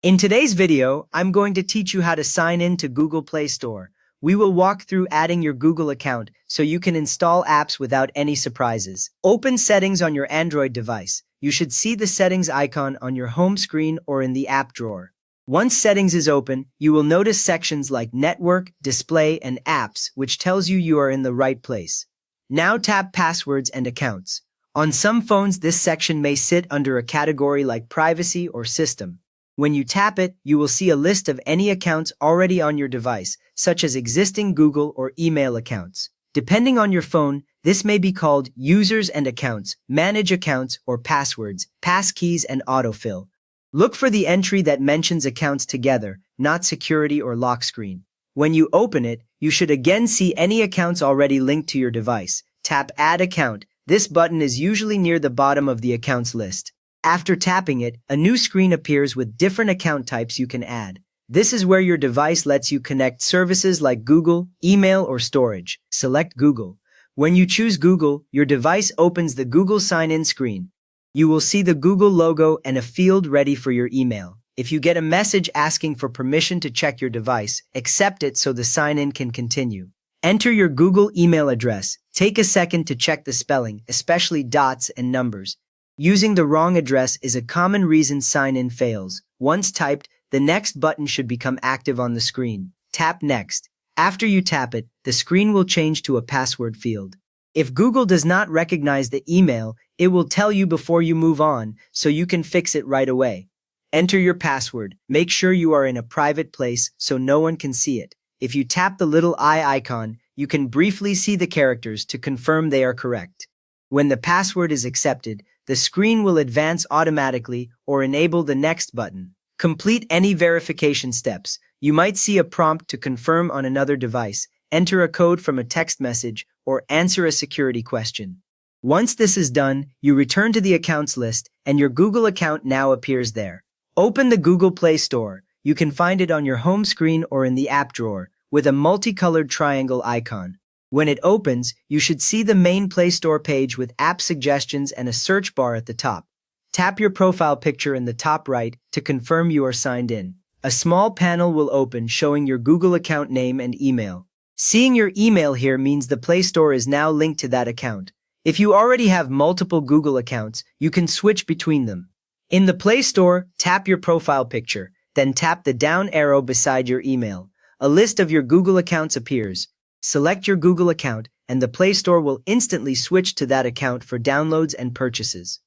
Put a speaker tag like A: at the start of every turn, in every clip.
A: In today's video, I'm going to teach you how to sign in to Google Play Store. We will walk through adding your Google account so you can install apps without any surprises. Open Settings on your Android device. You should see the Settings icon on your home screen or in the app drawer. Once Settings is open, you will notice sections like Network, Display, and Apps, which tells you are in the right place. Now tap Passwords and Accounts. On some phones, this section may sit under a category like Privacy or System. When you tap it, you will see a list of any accounts already on your device, such as existing Google or email accounts. Depending on your phone, this may be called Users and Accounts, Manage Accounts, or Passwords, Passkeys, and Autofill. Look for the entry that mentions accounts together, not security or lock screen. When you open it, you should again see any accounts already linked to your device. Tap Add Account. This button is usually near the bottom of the accounts list. After tapping it, a new screen appears with different account types you can add. This is where your device lets you connect services like Google, email, or storage. Select Google. When you choose Google, your device opens the Google sign-in screen. You will see the Google logo and a field ready for your email. If you get a message asking for permission to check your device, accept it so the sign-in can continue. Enter your Google email address. Take a second to check the spelling, especially dots and numbers. Using the wrong address is a common reason sign-in fails. Once typed, the next button should become active on the screen. Tap Next. After you tap it, the screen will change to a password field. If Google does not recognize the email, it will tell you before you move on, so you can fix it right away. Enter your password. Make sure you are in a private place so no one can see it. If you tap the little eye icon, you can briefly see the characters to confirm they are correct. When the password is accepted, the screen will advance automatically or enable the next button. Complete any verification steps. You might see a prompt to confirm on another device, enter a code from a text message, or answer a security question. Once this is done, you return to the accounts list and your Google account now appears there. Open the Google Play Store. You can find it on your home screen or in the app drawer with a multicolored triangle icon. When it opens, you should see the main Play Store page with app suggestions and a search bar at the top. Tap your profile picture in the top right to confirm you are signed in. A small panel will open showing your Google account name and email. Seeing your email here means the Play Store is now linked to that account. If you already have multiple Google accounts, you can switch between them. In the Play Store, tap your profile picture, then tap the down arrow beside your email. A list of your Google accounts appears. Select your Google account, and the Play Store will instantly switch to that account for downloads and purchases.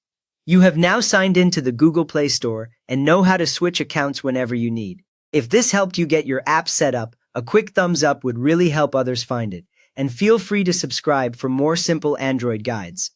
A: You have now signed in to the Google Play Store and know how to switch accounts whenever you need. If this helped you get your app set up, a quick thumbs up would really help others find it. And feel free to subscribe for more simple Android guides.